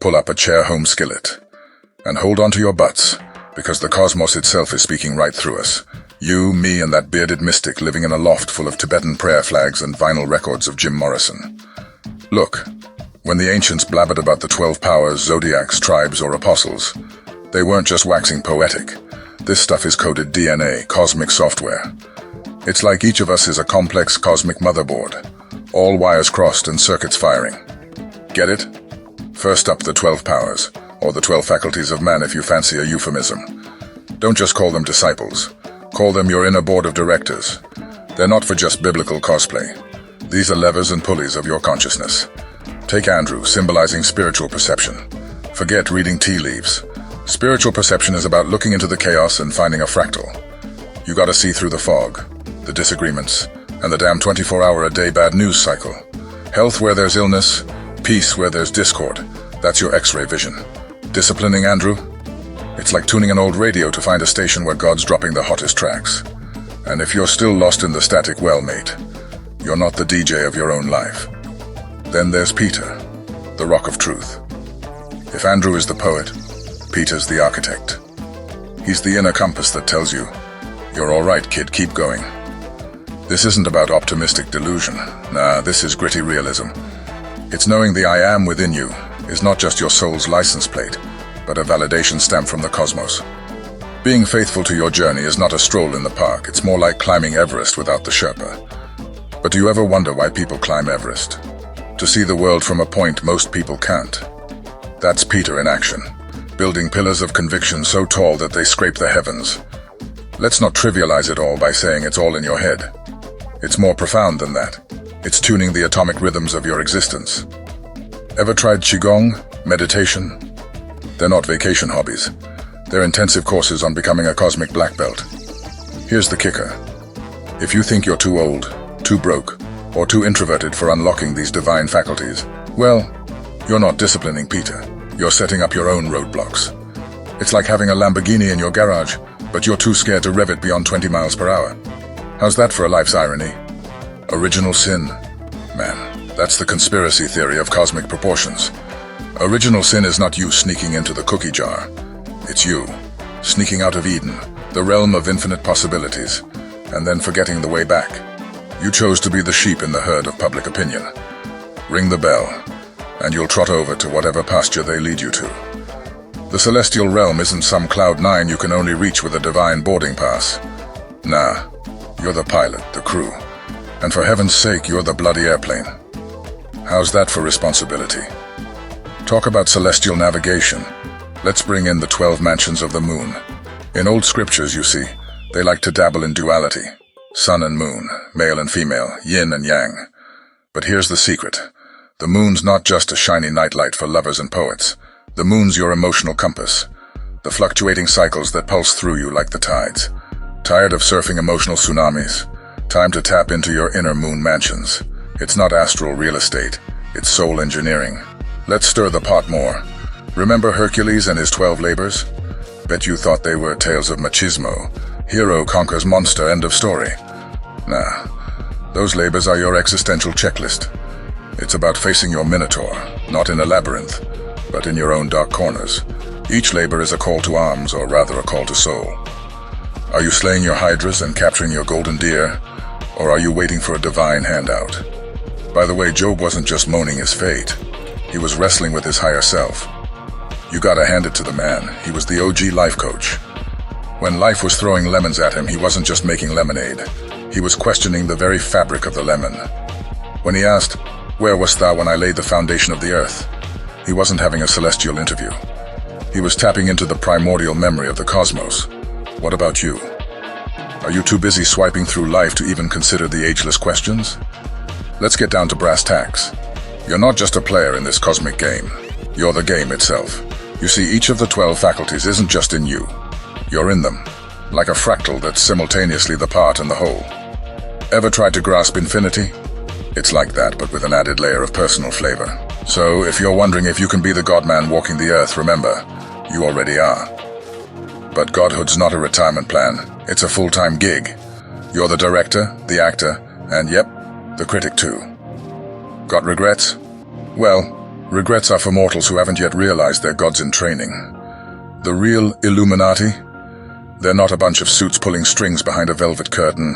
pull up a chair home skillet. And hold on to your butts, because the cosmos itself is speaking right through us. You, me, and that bearded mystic living in a loft full of Tibetan prayer flags and vinyl records of Jim Morrison. Look, when the ancients blabbered about the 12 powers, zodiacs, tribes, or apostles, they weren't just waxing poetic. This stuff is coded DNA, cosmic software. It's like each of us is a complex cosmic motherboard, all wires crossed and circuits firing. Get it? First up, the 12 powers, or the 12 faculties of man if you fancy a euphemism. Don't just call them disciples. Call them your inner board of directors. They're not for just biblical cosplay. These are levers and pulleys of your consciousness. Take Andrew, symbolizing spiritual perception. Forget reading tea leaves. Spiritual perception is about looking into the chaos and finding a fractal. You gotta see through the fog, the disagreements, and the damn 24-hour-a-day bad news cycle. Health where there's illness, peace where there's discord. That's your X-ray vision. Disciplining Andrew? It's like tuning an old radio to find a station where God's dropping the hottest tracks. And if you're still lost in the static well, mate, you're not the DJ of your own life. Then there's Peter, the rock of truth. If Andrew is the poet, Peter's the architect. He's the inner compass that tells you, you're all right, kid, keep going. This isn't about optimistic delusion. Nah, this is gritty realism. It's knowing the I am within you is not just your soul's license plate, but a validation stamp from the cosmos. Being faithful to your journey is not a stroll in the park. It's more like climbing Everest without the Sherpa. But do you ever wonder why people climb Everest? To see the world from a point most people can't. That's Peter in action, building pillars of conviction so tall that they scrape the heavens. Let's not trivialize it all by saying it's all in your head. It's more profound than that. It's tuning the atomic rhythms of your existence. Ever tried Qigong, meditation? They're not vacation hobbies. They're intensive courses on becoming a cosmic black belt. Here's the kicker. If you think you're too old, too broke, or too introverted for unlocking these divine faculties, well, you're not disciplining Peter. You're setting up your own roadblocks. It's like having a Lamborghini in your garage, but you're too scared to rev it beyond 20 miles per hour. How's that for a life's irony? Original sin. Man, that's the conspiracy theory of cosmic proportions. Original sin is not you sneaking into the cookie jar. It's you, sneaking out of Eden, the realm of infinite possibilities, and then forgetting the way back. You chose to be the sheep in the herd of public opinion. Ring the bell, and you'll trot over to whatever pasture they lead you to. The celestial realm isn't some cloud nine you can only reach with a divine boarding pass. Nah, you're the pilot, the crew, and for heaven's sake, you're the bloody airplane. How's that for responsibility? Talk about celestial navigation. Let's bring in the 12 mansions of the moon. In old scriptures, you see, they like to dabble in duality. Sun and moon, male and female, yin and yang. But here's the secret. The moon's not just a shiny nightlight for lovers and poets. The moon's your emotional compass. The fluctuating cycles that pulse through you like the tides. Tired of surfing emotional tsunamis? Time to tap into your inner moon mansions. It's not astral real estate. It's soul engineering. Let's stir the pot more. Remember Hercules and his 12 labors? Bet you thought they were tales of machismo. Hero conquers monster, end of story. Nah, those labors are your existential checklist. It's about facing your minotaur, not in a labyrinth, but in your own dark corners. Each labor is a call to arms, or rather a call to soul. Are you slaying your hydras and capturing your golden deer, or are you waiting for a divine handout? By the way, Job wasn't just moaning his fate. He was wrestling with his higher self. You gotta hand it to the man. He was the OG life coach. When life was throwing lemons at him, he wasn't just making lemonade. He was questioning the very fabric of the lemon. When he asked, "Where wast thou when I laid the foundation of the earth?" he wasn't having a celestial interview. He was tapping into the primordial memory of the cosmos. What about you? Are you too busy swiping through life to even consider the ageless questions? Let's get down to brass tacks. You're not just a player in this cosmic game. You're the game itself. You see, each of the 12 faculties isn't just in you. You're in them, like a fractal that's simultaneously the part and the whole. Ever tried to grasp infinity? It's like that, but with an added layer of personal flavor. So, if you're wondering if you can be the God-man walking the earth, remember, you already are. But godhood's not a retirement plan. It's a full-time gig. You're the director, the actor, and yep, the critic too. Got regrets? Well, Regrets are for mortals who haven't yet realized they're gods in training. The real Illuminati? They're not a bunch of suits pulling strings behind a velvet curtain.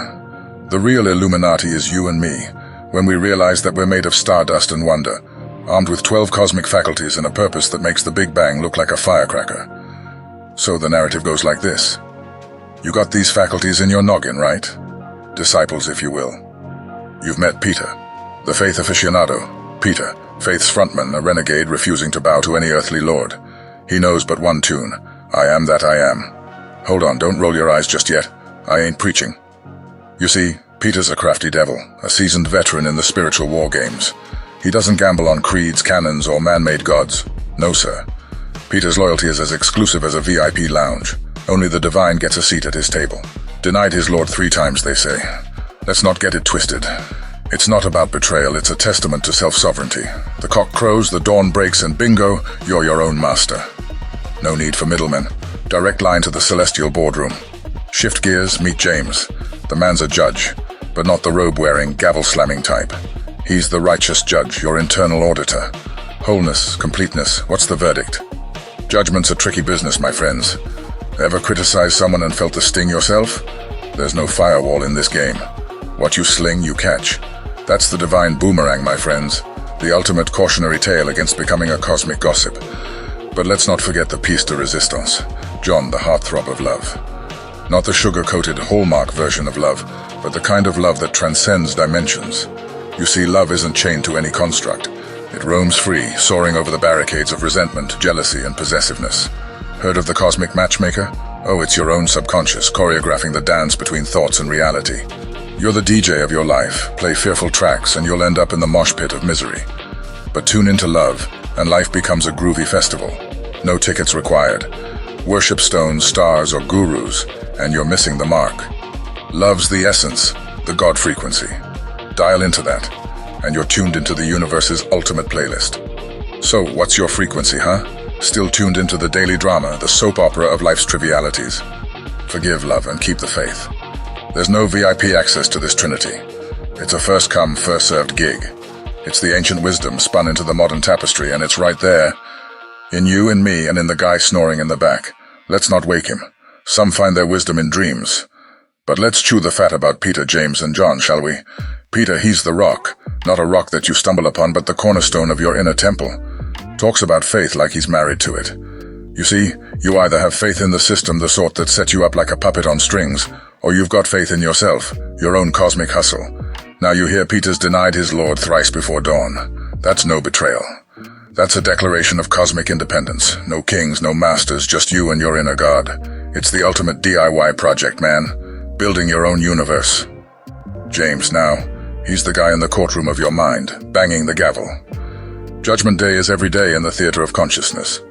The real Illuminati is you and me, when we realize that we're made of stardust and wonder, armed with 12 cosmic faculties and a purpose that makes the Big Bang look like a firecracker. So the narrative goes like this. You got these faculties in your noggin, right? Disciples, if you will. You've met Peter, the faith aficionado. Peter, faith's frontman, a renegade refusing to bow to any earthly lord. He knows but one tune, I am that I am. Hold on, don't roll your eyes just yet. I ain't preaching. You see, Peter's a crafty devil, a seasoned veteran in the spiritual war games. He doesn't gamble on creeds, canons, or man-made gods. No, sir. Peter's loyalty is as exclusive as a VIP lounge. Only the divine gets a seat at his table. Denied his lord 3 times, they say. Let's not get it twisted. It's not about betrayal, it's a testament to self-sovereignty. The cock crows, the dawn breaks, and bingo, you're your own master. No need for middlemen. Direct line to the celestial boardroom. Shift gears, meet James. The man's a judge, but not the robe-wearing, gavel-slamming type. He's the righteous judge, your internal auditor. Wholeness, completeness, what's the verdict? Judgment's a tricky business, my friends. Ever criticized someone and felt the sting yourself? There's no firewall in this game. What you sling, you catch. That's the divine boomerang, my friends. The ultimate cautionary tale against becoming a cosmic gossip. But let's not forget the piece de resistance. John, the heartthrob of love. Not the sugar-coated hallmark version of love, but the kind of love that transcends dimensions. You see, love isn't chained to any construct. It roams free, soaring over the barricades of resentment, jealousy, and possessiveness. Heard of the cosmic matchmaker? Oh, it's your own subconscious, choreographing the dance between thoughts and reality. You're the DJ of your life. Play fearful tracks and you'll end up in the mosh pit of misery. But tune into love, and life becomes a groovy festival. No tickets required. Worship stones, stars, or gurus, and you're missing the mark. Love's the essence, the God frequency. Dial into that, and you're tuned into the universe's ultimate playlist. So, what's your frequency, huh? Still tuned into the daily drama, the soap opera of life's trivialities? Forgive, love, and keep the faith. There's no VIP access to this trinity. It's a first-come, first-served gig. It's the ancient wisdom spun into the modern tapestry, and it's right there. In you, in me, and in the guy snoring in the back. Let's not wake him. Some find their wisdom in dreams. But let's chew the fat about Peter, James, and John, shall we? Peter, he's the rock. Not a rock that you stumble upon, but the cornerstone of your inner temple. Talks about faith like he's married to it. You see, you either have faith in the system, the sort that set you up like a puppet on strings, or you've got faith in yourself, your own cosmic hustle. Now you hear Peter's denied his Lord thrice before dawn. That's no betrayal. That's a declaration of cosmic independence. No kings, no masters, just you and your inner God. It's the ultimate DIY project, man. Building your own universe. James, now, he's the guy in the courtroom of your mind, banging the gavel. Judgment Day is every day in the theater of consciousness.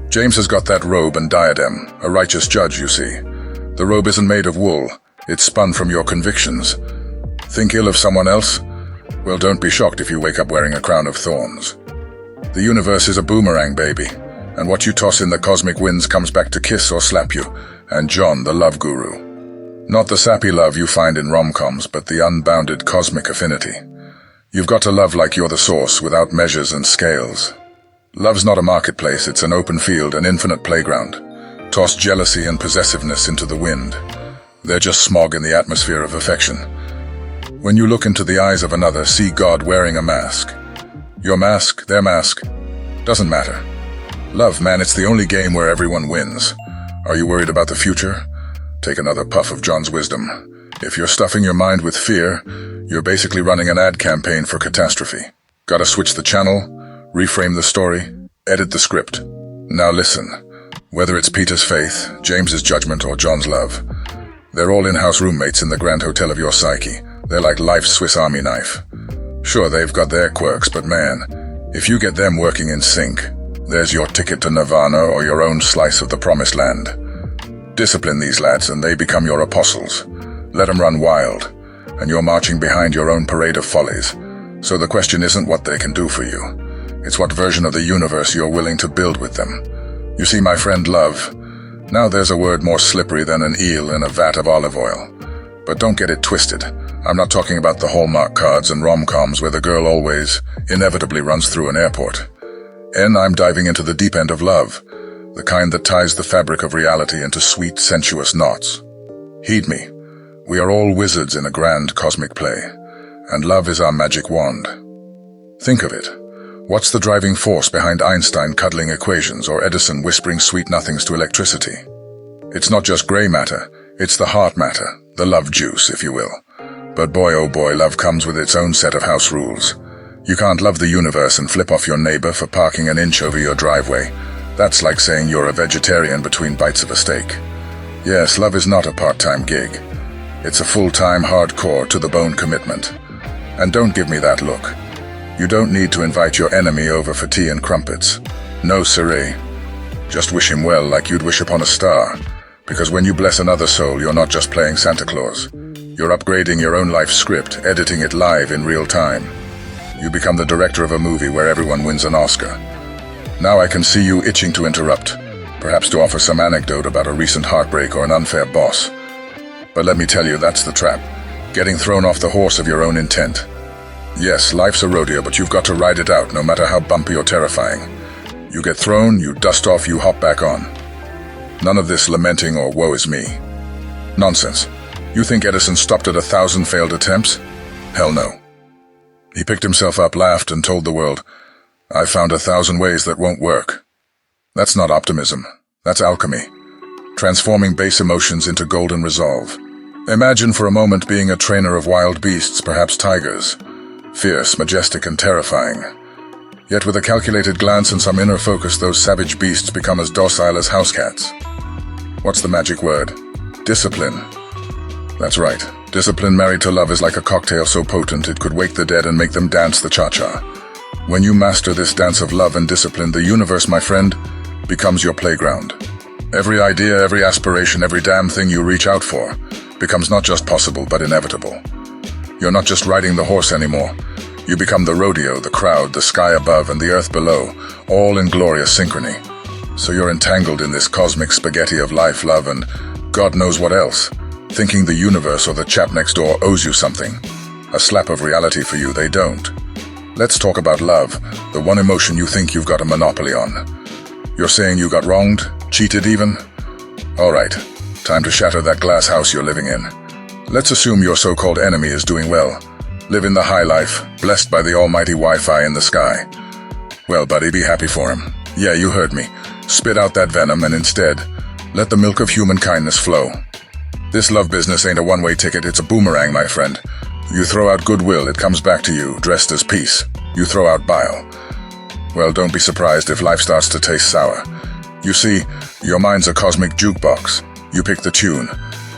James has got that robe and diadem, a righteous judge, you see. The robe isn't made of wool. It's spun from your convictions. Think ill of someone else? Well, don't be shocked if you wake up wearing a crown of thorns. The universe is a boomerang, baby, and what you toss in the cosmic winds comes back to kiss or slap you, and John, the love guru. Not the sappy love you find in rom-coms, but the unbounded cosmic affinity. You've got to love like you're the source, without measures and scales. Love's not a marketplace, it's an open field, an infinite playground. Toss jealousy and possessiveness into the wind. They're just smog in the atmosphere of affection. When you look into the eyes of another, see God wearing a mask. Your mask, their mask, doesn't matter. Love, man, it's the only game where everyone wins. Are you worried about the future? Take another puff of John's wisdom. If you're stuffing your mind with fear, you're basically running an ad campaign for catastrophe. Gotta switch the channel, reframe the story, edit the script. Now listen, whether it's Peter's faith, James's judgment, or John's love, they're all in-house roommates in the grand hotel of your psyche. They're like life's Swiss Army knife. Sure, they've got their quirks, but man, if you get them working in sync, there's your ticket to nirvana or your own slice of the promised land. Discipline these lads and they become your apostles. Let them run wild, and you're marching behind your own parade of follies. So the question isn't what they can do for you. It's what version of the universe you're willing to build with them. You see, my friend, love. Now there's a word more slippery than an eel in a vat of olive oil. But don't get it twisted. I'm not talking about the Hallmark cards and rom-coms where the girl always, inevitably runs through an airport. I'm diving into the deep end of love, the kind that ties the fabric of reality into sweet, sensuous knots. Heed me. We are all wizards in a grand cosmic play, and love is our magic wand. Think of it. What's the driving force behind Einstein cuddling equations or Edison whispering sweet nothings to electricity? It's not just gray matter, it's the heart matter, the love juice, if you will. But boy oh boy, love comes with its own set of house rules. You can't love the universe and flip off your neighbor for parking an inch over your driveway. That's like saying you're a vegetarian between bites of a steak. Yes, love is not a part-time gig. It's a full-time, hardcore, to-the-bone commitment. And don't give me that look. You don't need to invite your enemy over for tea and crumpets. No siree. Just wish him well like you'd wish upon a star. Because when you bless another soul, you're not just playing Santa Claus. You're upgrading your own life script, editing it live in real time. You become the director of a movie where everyone wins an Oscar. Now I can see you itching to interrupt, perhaps to offer some anecdote about a recent heartbreak or an unfair boss. But let me tell you, that's the trap. Getting thrown off the horse of your own intent. Yes, life's a rodeo, but you've got to ride it out, no matter how bumpy or terrifying. You get thrown, you dust off, you hop back on. None of this lamenting or woe is me. Nonsense. You think Edison stopped at 1,000 failed attempts? Hell no. He picked himself up, laughed, and told the world, "I've found 1,000 ways that won't work." That's not optimism. That's alchemy. Transforming base emotions into golden resolve. Imagine for a moment being a trainer of wild beasts, perhaps tigers. Fierce, majestic, and terrifying. Yet with a calculated glance and some inner focus, those savage beasts become as docile as house cats. What's the magic word? Discipline. That's right. Discipline married to love is like a cocktail so potent it could wake the dead and make them dance the cha-cha. When you master this dance of love and discipline, the universe, my friend, becomes your playground. Every idea, every aspiration, every damn thing you reach out for becomes not just possible, but inevitable. You're not just riding the horse anymore. You become the rodeo, the crowd, the sky above, and the earth below, all in glorious synchrony. So you're entangled in this cosmic spaghetti of life, love, and God knows what else. Thinking the universe or the chap next door owes you something. A slap of reality for you, they don't. Let's talk about love, the one emotion you think you've got a monopoly on. You're saying you got wronged? Cheated even? Alright, time to shatter that glass house you're living in. Let's assume your so-called enemy is doing well. Living the high life, blessed by the almighty Wi-Fi in the sky. Well, buddy, be happy for him. Yeah, you heard me. Spit out that venom and instead, let the milk of human kindness flow. This love business ain't a one-way ticket, it's a boomerang, my friend. You throw out goodwill, it comes back to you, dressed as peace. You throw out bile. Well, don't be surprised if life starts to taste sour. You see, your mind's a cosmic jukebox. You pick the tune,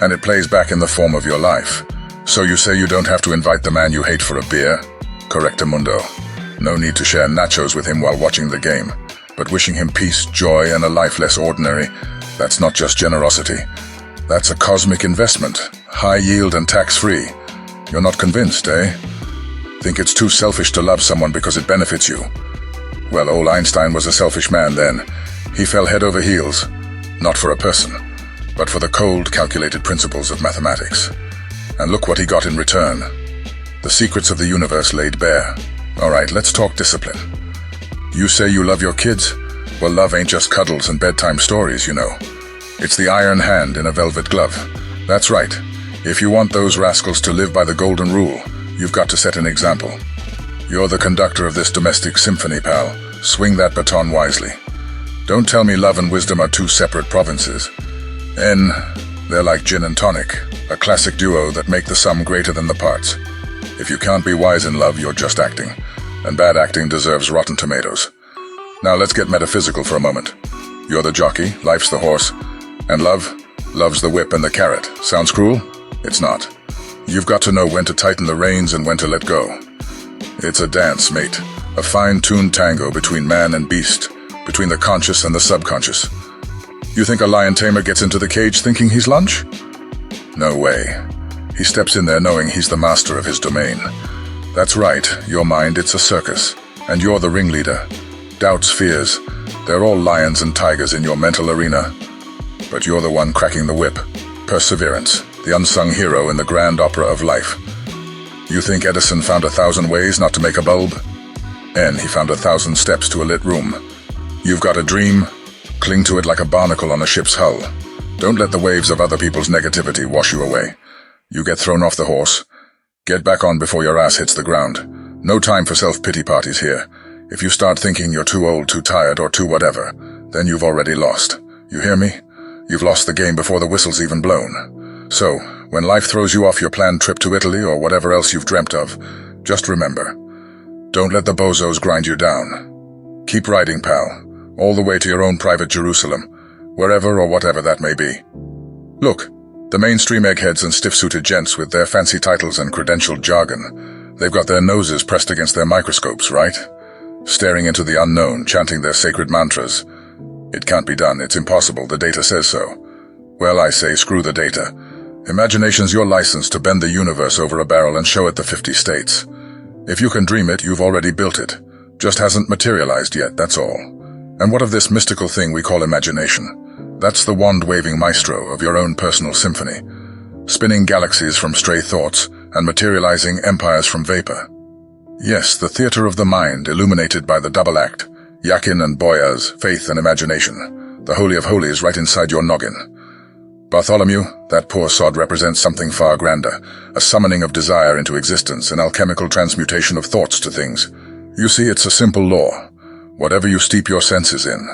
and it plays back in the form of your life. So you say you don't have to invite the man you hate for a beer? Correctamundo. No need to share nachos with him while watching the game. But wishing him peace, joy, and a life less ordinary, that's not just generosity. That's a cosmic investment, high yield and tax-free. You're not convinced, eh? Think it's too selfish to love someone because it benefits you. Well, old Einstein was a selfish man then. He fell head over heels, not for a person, but for the cold, calculated principles of mathematics. And look what he got in return. The secrets of the universe laid bare. Alright, let's talk discipline. You say you love your kids? Well, love ain't just cuddles and bedtime stories, you know. It's the iron hand in a velvet glove. That's right. If you want those rascals to live by the golden rule, you've got to set an example. You're the conductor of this domestic symphony, pal. Swing that baton wisely. Don't tell me love and wisdom are two separate provinces. They're like gin and tonic, a classic duo that make the sum greater than the parts. If you can't be wise in love, you're just acting. And bad acting deserves rotten tomatoes. Now let's get metaphysical for a moment. You're the jockey, life's the horse, and love's the whip and the carrot. Sounds cruel? It's not. You've got to know when to tighten the reins and when to let go. It's a dance, mate. A fine-tuned tango between man and beast, between the conscious and the subconscious. You think a lion tamer gets into the cage thinking he's lunch? No way. He steps in there knowing he's the master of his domain. That's right, your mind, it's a circus, and you're the ringleader. Doubts, fears, they're all lions and tigers in your mental arena. But you're the one cracking the whip. Perseverance, the unsung hero in the grand opera of life. You think Edison found 1,000 ways not to make a bulb? N, he found 1,000 steps to a lit room. You've got a dream? Cling to it like a barnacle on a ship's hull. Don't let the waves of other people's negativity wash you away. You get thrown off the horse. Get back on before your ass hits the ground. No time for self-pity parties here. If you start thinking you're too old, too tired, or too whatever, then you've already lost. You hear me? You've lost the game before the whistle's even blown. So, when life throws you off your planned trip to Italy or whatever else you've dreamt of, just remember, don't let the bozos grind you down. Keep riding, pal, all the way to your own private Jerusalem, wherever or whatever that may be. Look, the mainstream eggheads and stiff-suited gents with their fancy titles and credentialed jargon, they've got their noses pressed against their microscopes, right? Staring into the unknown, chanting their sacred mantras. It can't be done, it's impossible, the data says so. Well, I say, screw the data. Imagination's your license to bend the universe over a barrel and show it the 50 states. If you can dream it, you've already built it. Just hasn't materialized yet, that's all. And what of this mystical thing we call imagination? That's the wand-waving maestro of your own personal symphony, spinning galaxies from stray thoughts and materializing empires from vapor. Yes, the theater of the mind, illuminated by the double act, Yakin and Boyaz, faith and imagination, the holy of holies right inside your noggin. Bartholomew, that poor sod represents something far grander, a summoning of desire into existence, an alchemical transmutation of thoughts to things. You see, it's a simple law. Whatever you steep your senses in,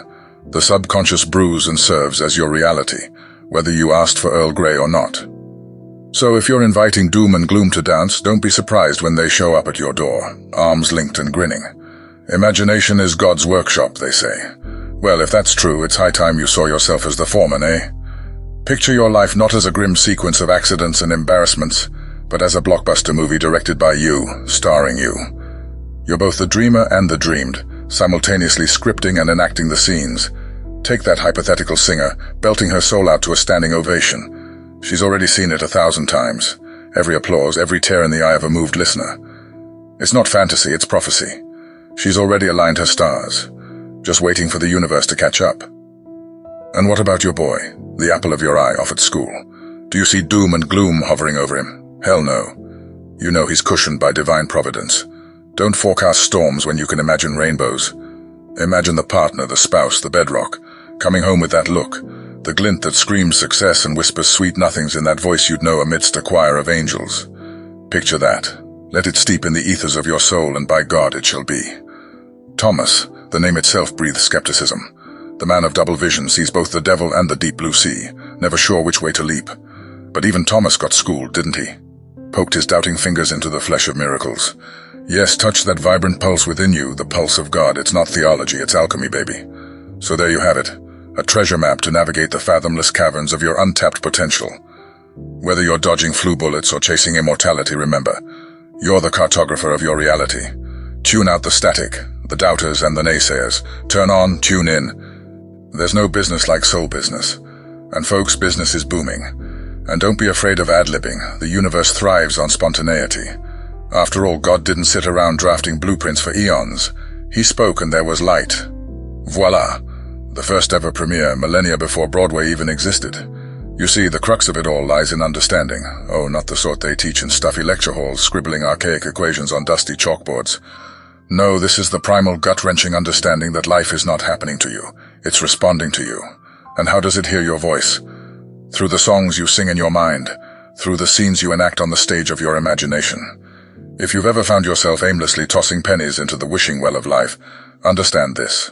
the subconscious brews and serves as your reality, whether you asked for Earl Grey or not. So if you're inviting doom and gloom to dance, don't be surprised when they show up at your door, arms linked and grinning. Imagination is God's workshop, they say. Well, if that's true, it's high time you saw yourself as the foreman, eh? Picture your life not as a grim sequence of accidents and embarrassments, but as a blockbuster movie directed by you, starring you. You're both the dreamer and the dreamed, simultaneously scripting and enacting the scenes. Take that hypothetical singer, belting her soul out to a standing ovation. She's already seen it 1,000 times. Every applause, every tear in the eye of a moved listener. It's not fantasy, it's prophecy. She's already aligned her stars, just waiting for the universe to catch up. And what about your boy, the apple of your eye off at school? Do you see doom and gloom hovering over him? Hell no. You know he's cushioned by divine providence. Don't forecast storms when you can imagine rainbows. Imagine the partner, the spouse, the bedrock, coming home with that look, the glint that screams success and whispers sweet nothings in that voice you'd know amidst a choir of angels. Picture that. Let it steep in the ethers of your soul, and by God it shall be. Thomas, the name itself breathes skepticism. The man of double vision sees both the devil and the deep blue sea, never sure which way to leap. But even Thomas got schooled, didn't he? Poked his doubting fingers into the flesh of miracles. Yes, touch that vibrant pulse within you, the pulse of God. It's not theology, it's alchemy, baby. So there you have it. A treasure map to navigate the fathomless caverns of your untapped potential. Whether you're dodging flu bullets or chasing immortality, remember, you're the cartographer of your reality. Tune out the static, the doubters and the naysayers. Turn on, tune in. There's no business like soul business. And folks, business is booming. And don't be afraid of ad-libbing. The universe thrives on spontaneity. After all, God didn't sit around drafting blueprints for eons. He spoke and there was light. Voila! The first ever premiere, millennia before Broadway even existed. You see, the crux of it all lies in understanding. Oh, not the sort they teach in stuffy lecture halls, scribbling archaic equations on dusty chalkboards. No, this is the primal gut-wrenching understanding that life is not happening to you. It's responding to you. And how does it hear your voice? Through the songs you sing in your mind, through the scenes you enact on the stage of your imagination. If you've ever found yourself aimlessly tossing pennies into the wishing well of life, understand this.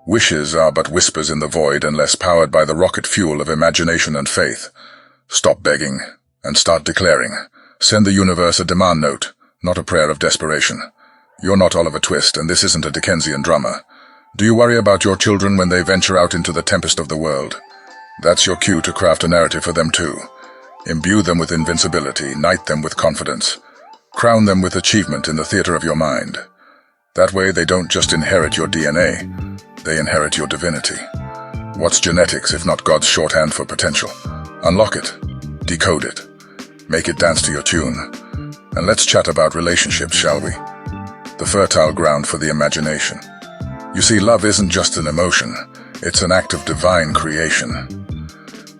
Wishes are but whispers in the void unless powered by the rocket fuel of imagination and faith. Stop begging and start declaring. Send the universe a demand note, not a prayer of desperation. You're not Oliver Twist, and this isn't a Dickensian drummer. Do you worry about your children when they venture out into the tempest of the world? That's your cue to craft a narrative for them too. Imbue them with invincibility, knight them with confidence. Crown them with achievement in the theater of your mind. That way they don't just inherit your DNA, they inherit your divinity. What's genetics if not God's shorthand for potential? Unlock it, decode it, make it dance to your tune. And let's chat about relationships, shall we? The fertile ground for the imagination. You see, love isn't just an emotion, it's an act of divine creation.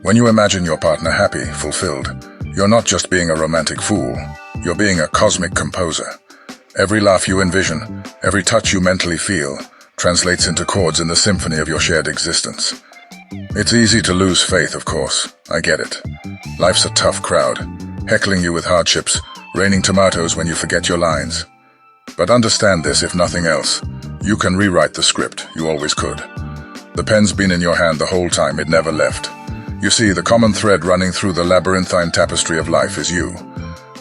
When you imagine your partner happy, fulfilled, you're not just being a romantic fool, You're being a cosmic composer. Every laugh you envision, every touch you mentally feel, translates into chords in the symphony of your shared existence. It's easy to lose faith, of course. I get it. Life's a tough crowd, heckling you with hardships, raining tomatoes when you forget your lines. But understand this, if nothing else. You can rewrite the script. You always could. The pen's been in your hand the whole time. It never left. You see, the common thread running through the labyrinthine tapestry of life is you.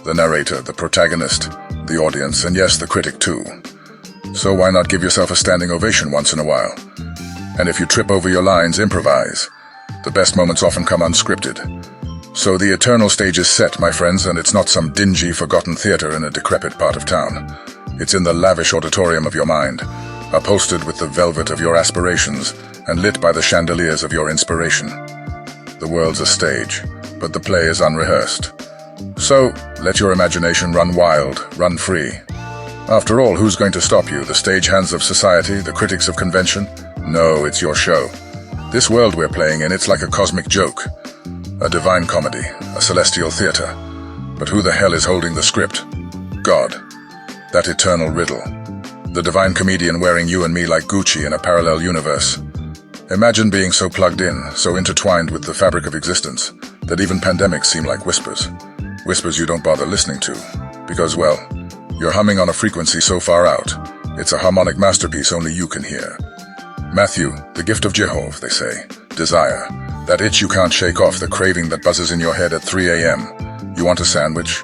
The narrator, the protagonist, the audience, and yes, the critic too. So why not give yourself a standing ovation once in a while? And if you trip over your lines, improvise. The best moments often come unscripted. So the eternal stage is set, my friends, and it's not some dingy, forgotten theater in a decrepit part of town. It's in the lavish auditorium of your mind, upholstered with the velvet of your aspirations and lit by the chandeliers of your inspiration. The world's a stage, but the play is unrehearsed. So, let your imagination run wild, run free. After all, who's going to stop you? The stagehands of society, the critics of convention? No, it's your show. This world we're playing in, it's like a cosmic joke. A divine comedy, a celestial theater. But who the hell is holding the script? God. That eternal riddle. The divine comedian wearing you and me like Gucci in a parallel universe. Imagine being so plugged in, so intertwined with the fabric of existence, that even pandemics seem like whispers. Whispers you don't bother listening to. Because, well, you're humming on a frequency so far out, it's a harmonic masterpiece only you can hear. Matthew, the gift of Jehovah, they say. Desire. That itch you can't shake off, the craving that buzzes in your head at 3 a.m. You want a sandwich?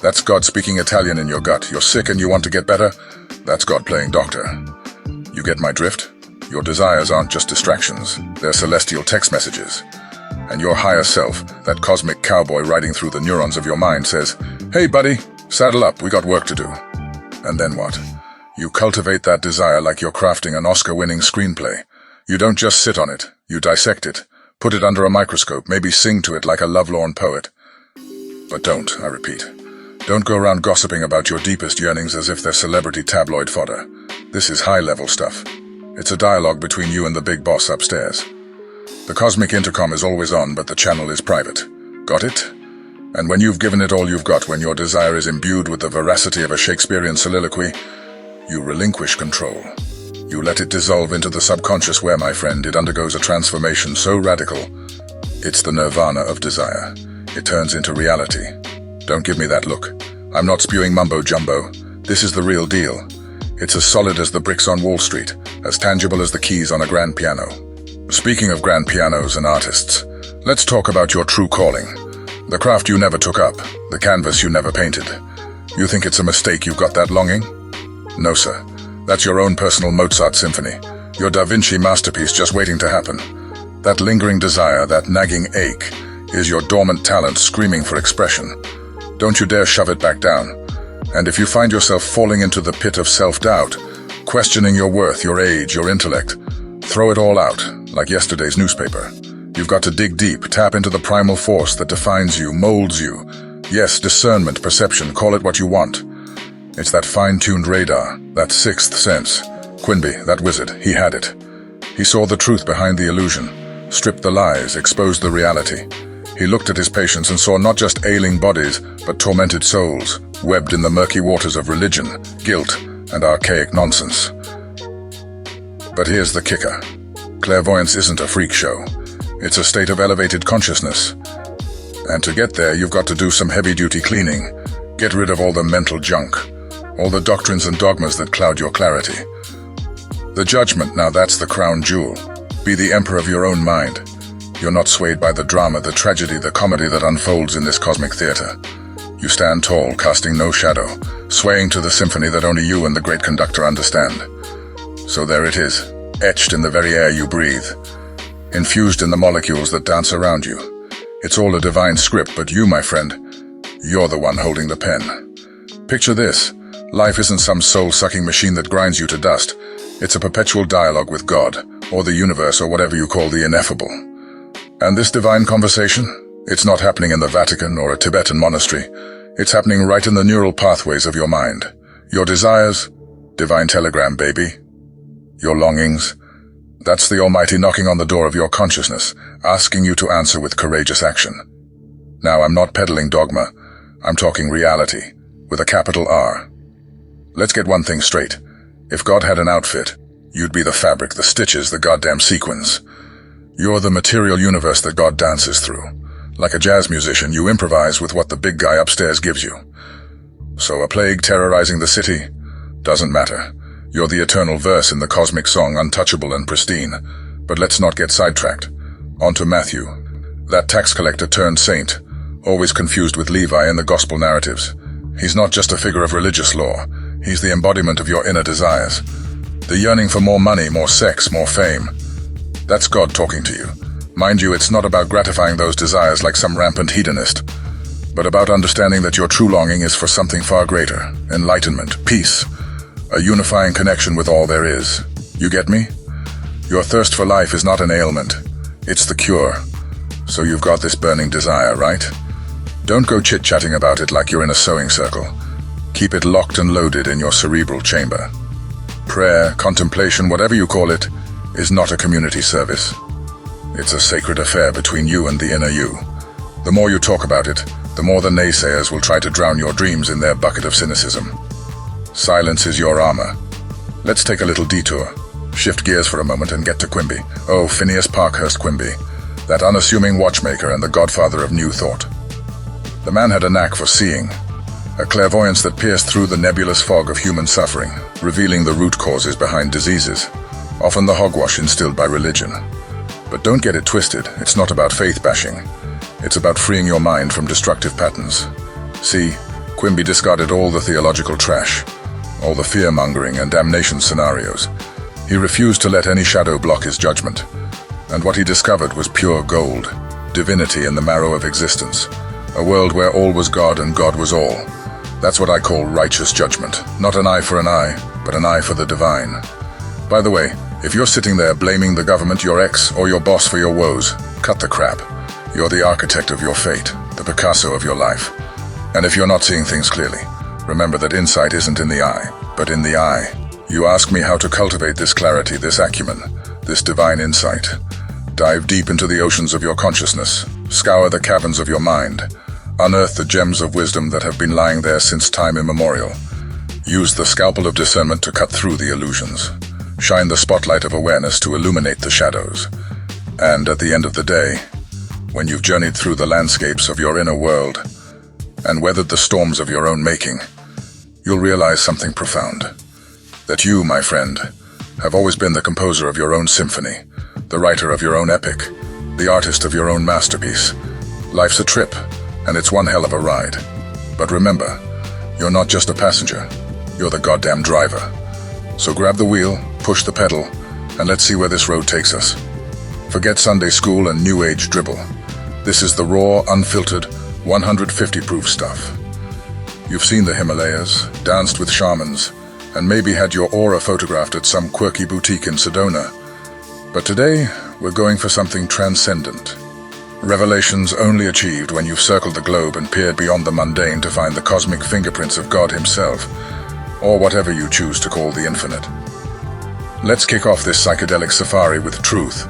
That's God speaking Italian in your gut. You're sick and you want to get better? That's God playing doctor. You get my drift? Your desires aren't just distractions. They're celestial text messages. And your higher self, that cosmic cowboy riding through the neurons of your mind, says, "Hey buddy, saddle up, we got work to do." And then what? You cultivate that desire like you're crafting an Oscar-winning screenplay. You don't just sit on it, you dissect it, put it under a microscope, maybe sing to it like a lovelorn poet. But don't, I repeat. Don't go around gossiping about your deepest yearnings as if they're celebrity tabloid fodder. This is high-level stuff. It's a dialogue between you and the big boss upstairs. The cosmic intercom is always on, but the channel is private. Got it? And when you've given it all you've got, when your desire is imbued with the veracity of a Shakespearean soliloquy, you relinquish control. You let it dissolve into the subconscious where, my friend, it undergoes a transformation so radical. It's the nirvana of desire. It turns into reality. Don't give me that look. I'm not spewing mumbo-jumbo. This is the real deal. It's as solid as the bricks on Wall Street, as tangible as the keys on a grand piano. Speaking of grand pianos and artists, let's talk about your true calling. The craft you never took up, the canvas you never painted. You think it's a mistake you've got that longing? No, sir. That's your own personal Mozart symphony, your Da Vinci masterpiece just waiting to happen. That lingering desire, that nagging ache, is your dormant talent screaming for expression. Don't you dare shove it back down. And if you find yourself falling into the pit of self-doubt, questioning your worth, your age, your intellect, throw it all out, like yesterday's newspaper. You've got to dig deep, tap into the primal force that defines you, molds you. Yes, discernment, perception, call it what you want. It's that fine-tuned radar, that sixth sense. Quimby, that wizard, he had it. He saw the truth behind the illusion, stripped the lies, exposed the reality. He looked at his patients and saw not just ailing bodies, but tormented souls, webbed in the murky waters of religion, guilt, and archaic nonsense. But here's the kicker. Clairvoyance isn't a freak show. It's a state of elevated consciousness. And to get there, you've got to do some heavy-duty cleaning. Get rid of all the mental junk, all the doctrines and dogmas that cloud your clarity. The judgment, now that's the crown jewel. Be the emperor of your own mind. You're not swayed by the drama, the tragedy, the comedy that unfolds in this cosmic theater. You stand tall, casting no shadow, swaying to the symphony that only you and the great conductor understand. So there it is, etched in the very air you breathe, infused in the molecules that dance around you. It's all a divine script, but you, my friend, you're the one holding the pen. Picture this. Life isn't some soul-sucking machine that grinds you to dust. It's a perpetual dialogue with God, or the universe, or whatever you call the ineffable. And this divine conversation, it's not happening in the Vatican or a Tibetan monastery. It's happening right in the neural pathways of your mind. Your desires, divine telegram, baby. Your longings, that's the Almighty knocking on the door of your consciousness, asking you to answer with courageous action. Now, I'm not peddling dogma. I'm talking reality. with a capital R. Let's get one thing straight. If God had an outfit, you'd be the fabric, the stitches, the goddamn sequins. You're the material universe that God dances through. Like a jazz musician, you improvise with what the big guy upstairs gives you. So a plague terrorizing the city? Doesn't matter. You're the eternal verse in the cosmic song, untouchable and pristine. But let's not get sidetracked. On to Matthew, that tax collector turned saint, always confused with Levi in the gospel narratives. He's not just a figure of religious law. He's the embodiment of your inner desires. The yearning for more money, more sex, more fame. That's God talking to you. Mind you, it's not about gratifying those desires like some rampant hedonist, but about understanding that your true longing is for something far greater, enlightenment, peace, a unifying connection with all there is. You get me? Your thirst for life is not an ailment, it's the cure. So you've got this burning desire, right? Don't go chit-chatting about it like you're in a sewing circle. Keep it locked and loaded in your cerebral chamber. Prayer, contemplation, whatever you call it, is not a community service. It's a sacred affair between you and the inner you. The more you talk about it, the more the naysayers will try to drown your dreams in their bucket of cynicism. Silence is your armor. Let's take a little detour. Shift gears for a moment and get to Quimby. Oh, Phineas Parkhurst Quimby, that unassuming watchmaker and the godfather of New Thought. The man had a knack for seeing, a clairvoyance that pierced through the nebulous fog of human suffering, revealing the root causes behind diseases, often the hogwash instilled by religion. But don't get it twisted, it's not about faith bashing. It's about freeing your mind from destructive patterns. See, Quimby discarded all the theological trash, all the fear-mongering and damnation scenarios. He refused to let any shadow block his judgment. And what he discovered was pure gold, divinity in the marrow of existence, a world where all was God and God was all. That's what I call righteous judgment. Not an eye for an eye, but an eye for the divine. By the way, if you're sitting there blaming the government, your ex, or your boss for your woes, cut the crap. You're the architect of your fate, the Picasso of your life. And if you're not seeing things clearly, remember that insight isn't in the eye, but in the eye. You ask me how to cultivate this clarity, this acumen, this divine insight. Dive deep into the oceans of your consciousness, scour the caverns of your mind, unearth the gems of wisdom that have been lying there since time immemorial. Use the scalpel of discernment to cut through the illusions. Shine the spotlight of awareness to illuminate the shadows. And at the end of the day, when you've journeyed through the landscapes of your inner world and weathered the storms of your own making, you'll realize something profound. That you, my friend, have always been the composer of your own symphony, the writer of your own epic, the artist of your own masterpiece. Life's a trip, and it's one hell of a ride. But remember, you're not just a passenger, you're the goddamn driver. So grab the wheel, push the pedal, and let's see where this road takes us. Forget Sunday school and New Age dribble. This is the raw, unfiltered, 150 proof stuff. You've seen the Himalayas, danced with shamans, and maybe had your aura photographed at some quirky boutique in Sedona. But today, we're going for something transcendent. Revelations only achieved when you've circled the globe and peered beyond the mundane to find the cosmic fingerprints of God himself, or whatever you choose to call the infinite. Let's kick off this psychedelic safari with truth,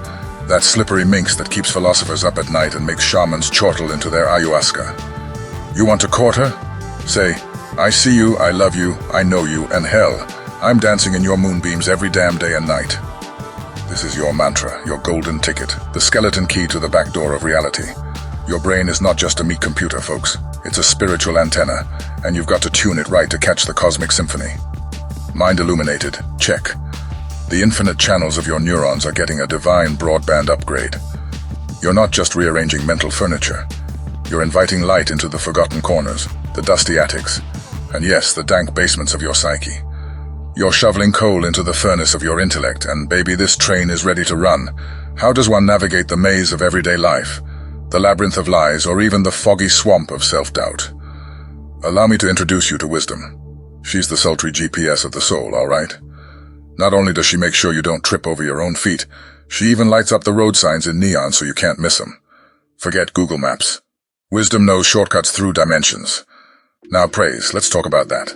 that slippery minx that keeps philosophers up at night and makes shamans chortle into their ayahuasca. You want to court her? Say, I see you, I love you, I know you, and hell, I'm dancing in your moonbeams every damn day and night. This is your mantra, your golden ticket, the skeleton key to the back door of reality. Your brain is not just a meat computer, folks. It's a spiritual antenna, and you've got to tune it right to catch the cosmic symphony. Mind illuminated, check. The infinite channels of your neurons are getting a divine broadband upgrade. You're not just rearranging mental furniture. You're inviting light into the forgotten corners, the dusty attics, and yes, the dank basements of your psyche. You're shoveling coal into the furnace of your intellect, and baby, this train is ready to run. How does one navigate the maze of everyday life, the labyrinth of lies, or even the foggy swamp of self-doubt? Allow me to introduce you to wisdom. She's the sultry GPS of the soul, all right? Not only does she make sure you don't trip over your own feet, she even lights up the road signs in neon so you can't miss them. Forget Google Maps. Wisdom knows shortcuts through dimensions. Now praise, let's talk about that.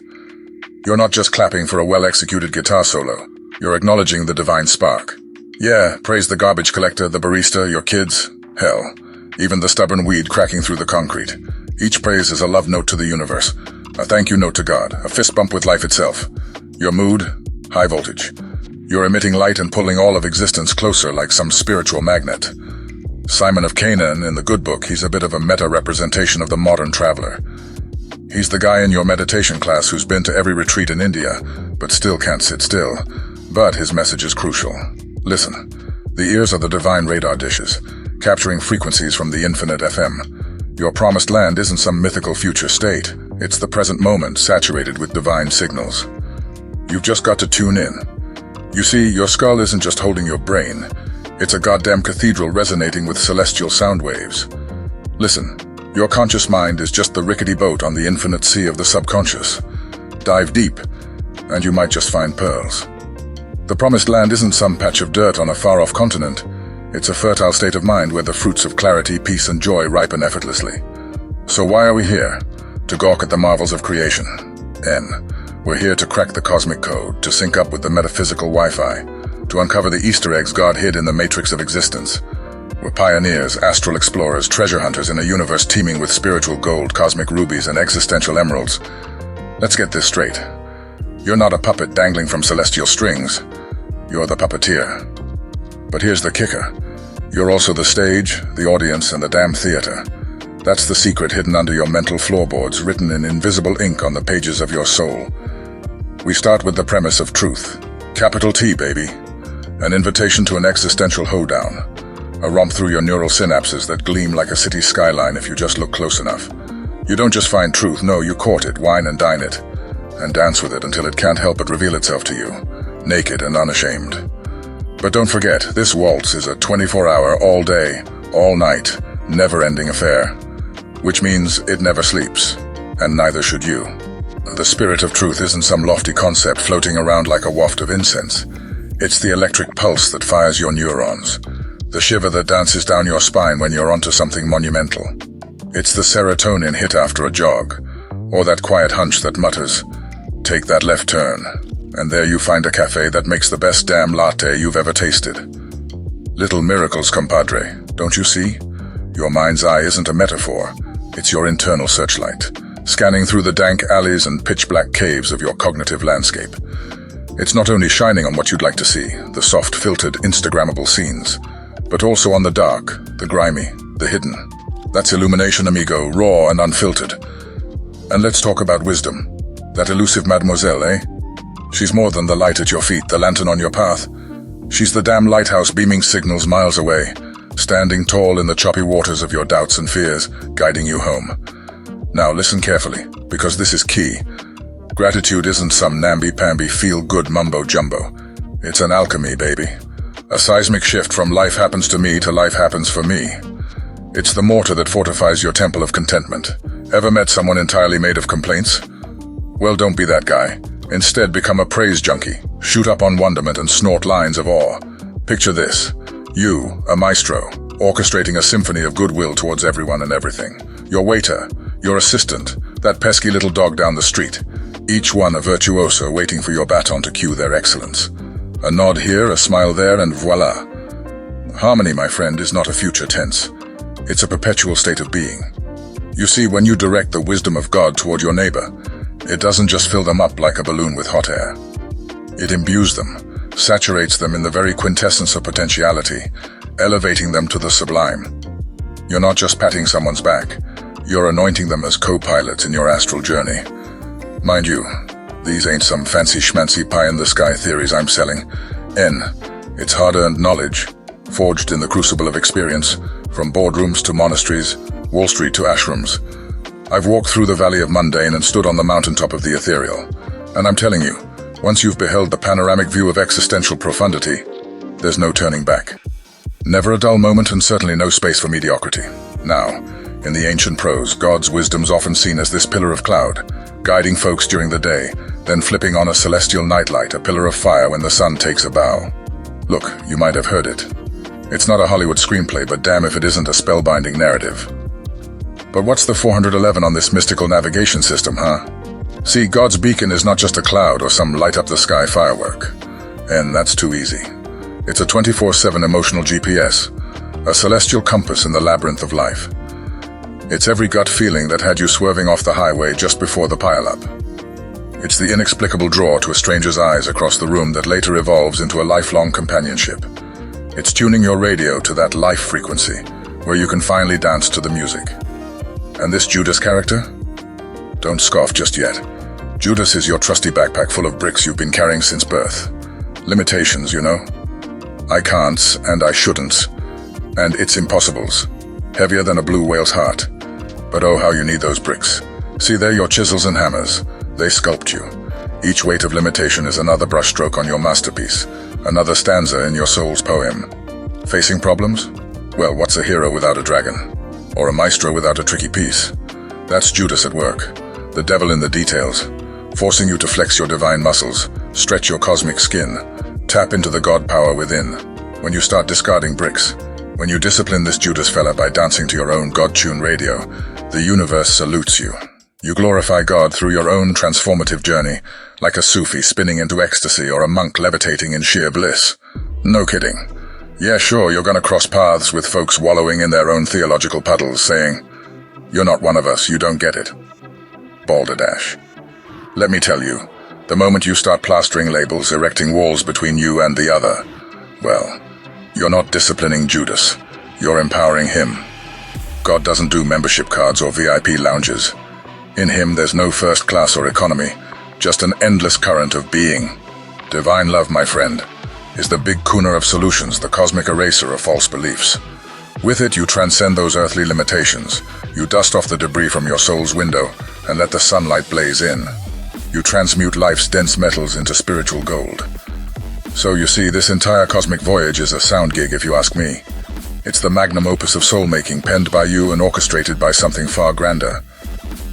You're not just clapping for a well-executed guitar solo. You're acknowledging the divine spark. Yeah, praise the garbage collector, the barista, your kids. Hell, even the stubborn weed cracking through the concrete. Each praise is a love note to the universe, A thank you note to God, a fist bump with life itself. Your mood, high voltage. You're emitting light and pulling all of existence closer like some spiritual magnet. Simon of Canaan, in the good book, he's a bit of a meta-representation of the modern traveler. He's the guy in your meditation class who's been to every retreat in India, but still can't sit still. But his message is crucial. Listen, the ears are the divine radar dishes, capturing frequencies from the infinite FM. Your promised land isn't some mythical future state. It's the present moment saturated with divine signals. You've just got to tune in. You see, your skull isn't just holding your brain. It's a goddamn cathedral resonating with celestial sound waves. Listen, your conscious mind is just the rickety boat on the infinite sea of the subconscious. Dive deep, and you might just find pearls. The promised land isn't some patch of dirt on a far-off continent. It's a fertile state of mind where the fruits of clarity, peace, and joy ripen effortlessly. So why are we here? To gawk at the marvels of creation. We're here to crack the cosmic code, to sync up with the metaphysical Wi-Fi, to uncover the Easter eggs God hid in the matrix of existence. We're pioneers, astral explorers, treasure hunters in a universe teeming with spiritual gold, cosmic rubies, and existential emeralds. Let's get this straight. You're not a puppet dangling from celestial strings. You're the puppeteer. But here's the kicker. You're also the stage, the audience, and the damn theater. That's the secret hidden under your mental floorboards, written in invisible ink on the pages of your soul. We start with the premise of truth. Capital T, baby. An invitation to an existential hoedown. A romp through your neural synapses that gleam like a city skyline if you just look close enough. You don't just find truth, no, you court it, wine and dine it, and dance with it until it can't help but reveal itself to you, naked and unashamed. But don't forget, this waltz is a 24-hour, all-day, all-night, never-ending affair. Which means it never sleeps, and neither should you. The spirit of truth isn't some lofty concept floating around like a waft of incense. It's the electric pulse that fires your neurons, the shiver that dances down your spine when you're onto something monumental. It's the serotonin hit after a jog, or that quiet hunch that mutters, "Take that left turn," and there you find a cafe that makes the best damn latte you've ever tasted. Little miracles, compadre, don't you see? Your mind's eye isn't a metaphor. It's your internal searchlight, scanning through the dank alleys and pitch-black caves of your cognitive landscape. It's not only shining on what you'd like to see, the soft, filtered, Instagrammable scenes, but also on the dark, the grimy, the hidden. That's illumination, amigo, raw and unfiltered. And let's talk about wisdom. That elusive mademoiselle, eh? She's more than the light at your feet, the lantern on your path. She's the damn lighthouse beaming signals miles away, standing tall in the choppy waters of your doubts and fears, guiding you home. Now listen carefully, because this is key. Gratitude isn't some namby-pamby feel-good mumbo-jumbo. It's an alchemy, baby. A seismic shift from life happens to me to life happens for me. It's the mortar that fortifies your temple of contentment. Ever met someone entirely made of complaints? Well, don't be that guy. Instead, become a praise junkie. Shoot up on wonderment and snort lines of awe. Picture this. You, a maestro, orchestrating a symphony of goodwill towards everyone and everything. Your waiter, your assistant, that pesky little dog down the street. Each one a virtuoso waiting for your baton to cue their excellence. A nod here, a smile there, and voila. Harmony, my friend, is not a future tense. It's a perpetual state of being. You see, when you direct the wisdom of God toward your neighbor, it doesn't just fill them up like a balloon with hot air. It imbues them, saturates them in the very quintessence of potentiality, elevating them to the sublime. You're not just patting someone's back, you're anointing them as co-pilots in your astral journey. Mind you, these ain't some fancy schmancy pie-in-the-sky theories I'm selling. It's hard-earned knowledge, forged in the crucible of experience, from boardrooms to monasteries, Wall Street to ashrams. I've walked through the valley of mundane and stood on the mountaintop of the ethereal. And I'm telling you, once you've beheld the panoramic view of existential profundity, there's no turning back. Never a dull moment and certainly no space for mediocrity. Now, in the ancient prose, God's wisdom's often seen as this pillar of cloud, guiding folks during the day, then flipping on a celestial nightlight, a pillar of fire when the sun takes a bow. Look, you might have heard it. It's not a Hollywood screenplay, but damn if it isn't a spellbinding narrative. But what's the 411 on this mystical navigation system, huh? See, God's beacon is not just a cloud or some light-up-the-sky firework. And that's too easy. It's a 24/7 emotional GPS, a celestial compass in the labyrinth of life. It's every gut feeling that had you swerving off the highway just before the pileup. It's the inexplicable draw to a stranger's eyes across the room that later evolves into a lifelong companionship. It's tuning your radio to that life frequency, where you can finally dance to the music. And this Judas character? Don't scoff just yet. Judas is your trusty backpack full of bricks you've been carrying since birth. Limitations, you know? I can'ts, and I shouldn'ts, and it's impossibles. Heavier than a blue whale's heart. But oh, how you need those bricks. See, they're your chisels and hammers. They sculpt you. Each weight of limitation is another brushstroke on your masterpiece, another stanza in your soul's poem. Facing problems? Well, what's a hero without a dragon? Or a maestro without a tricky piece? That's Judas at work, the devil in the details, forcing you to flex your divine muscles, stretch your cosmic skin, tap into the God power within. When you start discarding bricks, when you discipline this Judas fella by dancing to your own God-tuned radio, the universe salutes you. You glorify God through your own transformative journey, like a Sufi spinning into ecstasy or a monk levitating in sheer bliss. No kidding. Yeah, sure, you're gonna cross paths with folks wallowing in their own theological puddles saying, "You're not one of us, you don't get it." Balderdash. Let me tell you, the moment you start plastering labels, erecting walls between you and the other, well, you're not disciplining Judas, you're empowering him. God doesn't do membership cards or VIP lounges. In him there's no first class or economy, just an endless current of being. Divine love, my friend, is the big kuna of solutions, the cosmic eraser of false beliefs. With it, you transcend those earthly limitations. You dust off the debris from your soul's window and let the sunlight blaze in. You transmute life's dense metals into spiritual gold. So you see, this entire cosmic voyage is a sound gig, if you ask me. It's the magnum opus of soul-making, penned by you and orchestrated by something far grander.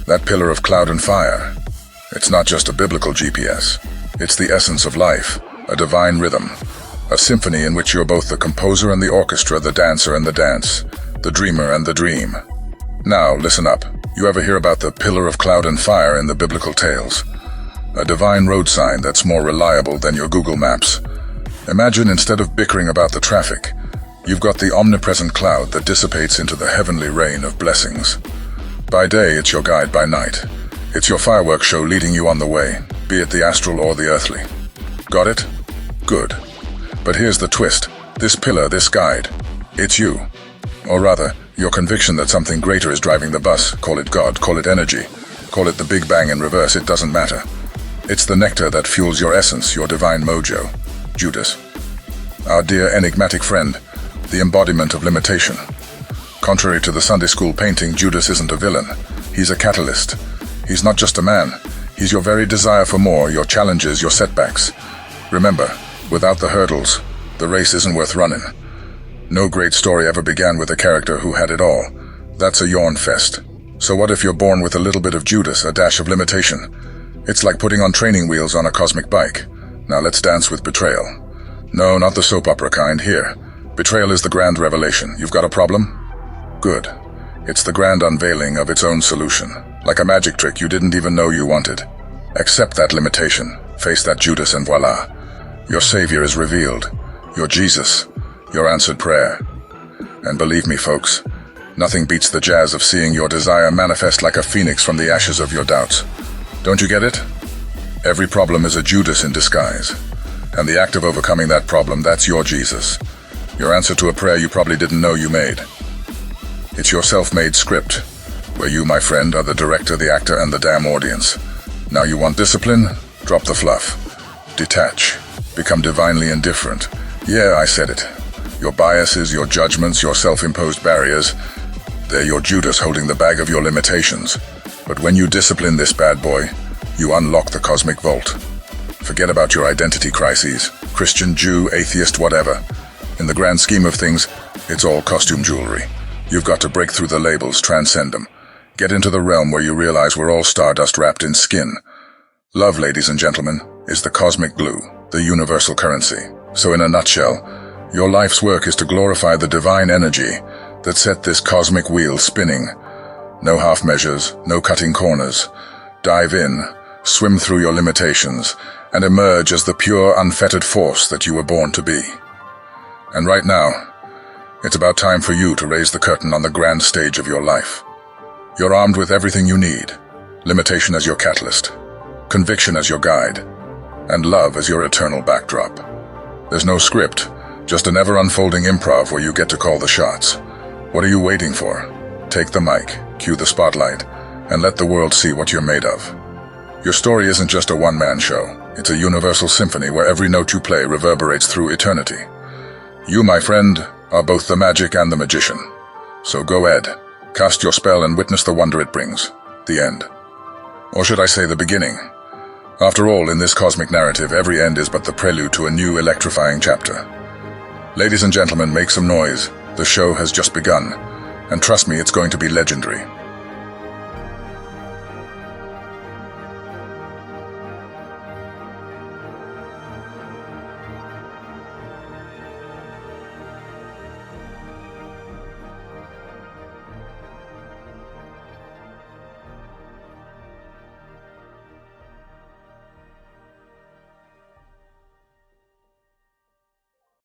That pillar of cloud and fire. It's not just a biblical GPS. It's the essence of life, a divine rhythm, a symphony in which you're both the composer and the orchestra, the dancer and the dance, the dreamer and the dream. Now, listen up. You ever hear about the pillar of cloud and fire in the biblical tales? A divine road sign that's more reliable than your Google Maps. Imagine, instead of bickering about the traffic, you've got the omnipresent cloud that dissipates into the heavenly rain of blessings. By day, it's your guide. By night, it's your fireworks show leading you on the way, be it the astral or the earthly. Got it? Good. But here's the twist. This pillar, this guide, it's you. Or rather, your conviction that something greater is driving the bus. Call it God, call it energy, call it the Big Bang in reverse, it doesn't matter. It's the nectar that fuels your essence, your divine mojo. Judas. Our dear enigmatic friend, the embodiment of limitation. Contrary to the Sunday school painting, Judas isn't a villain. He's a catalyst. He's not just a man. He's your very desire for more, your challenges, your setbacks. Remember, without the hurdles, the race isn't worth running. No great story ever began with a character who had it all. That's a yawn fest. So what if you're born with a little bit of Judas, a dash of limitation? It's like putting on training wheels on a cosmic bike. Now let's dance with betrayal. No, not the soap opera kind. Here. Betrayal is the grand revelation. You've got a problem? Good. It's the grand unveiling of its own solution. Like a magic trick you didn't even know you wanted. Accept that limitation. Face that Judas and voila. Your savior is revealed. Your Jesus. Your answered prayer. And believe me, folks, nothing beats the jazz of seeing your desire manifest like a phoenix from the ashes of your doubts. Don't you get it? Every problem is a Judas in disguise. And the act of overcoming that problem, that's your Jesus. Your answer to a prayer you probably didn't know you made. It's your self-made script, where you, my friend, are the director, the actor, and the damn audience. Now you want discipline? Drop the fluff. Detach. Become divinely indifferent. Yeah, I said it. Your biases, your judgments, your self-imposed barriers, they're your Judas holding the bag of your limitations. But when you discipline this bad boy, you unlock the cosmic vault. Forget about your identity crises, Christian, Jew, atheist, whatever. In the grand scheme of things, it's all costume jewelry. You've got to break through the labels, transcend them. Get into the realm where you realize we're all stardust wrapped in skin. Love, ladies and gentlemen, is the cosmic glue, the universal currency. So in a nutshell, your life's work is to glorify the divine energy that set this cosmic wheel spinning. No half measures, no cutting corners. Dive in, swim through your limitations, and emerge as the pure, unfettered force that you were born to be. And right now, it's about time for you to raise the curtain on the grand stage of your life. You're armed with everything you need. Limitation as your catalyst, conviction as your guide, and love as your eternal backdrop. There's no script, just an ever-unfolding improv where you get to call the shots. What are you waiting for? Take the mic, cue the spotlight, and let the world see what you're made of. Your story isn't just a one-man show. It's a universal symphony where every note you play reverberates through eternity. You, my friend, are both the magic and the magician. So go Ed, cast your spell and witness the wonder it brings. The end. Or should I say the beginning? After all, in this cosmic narrative, every end is but the prelude to a new electrifying chapter. Ladies and gentlemen, make some noise. The show has just begun. And trust me, it's going to be legendary.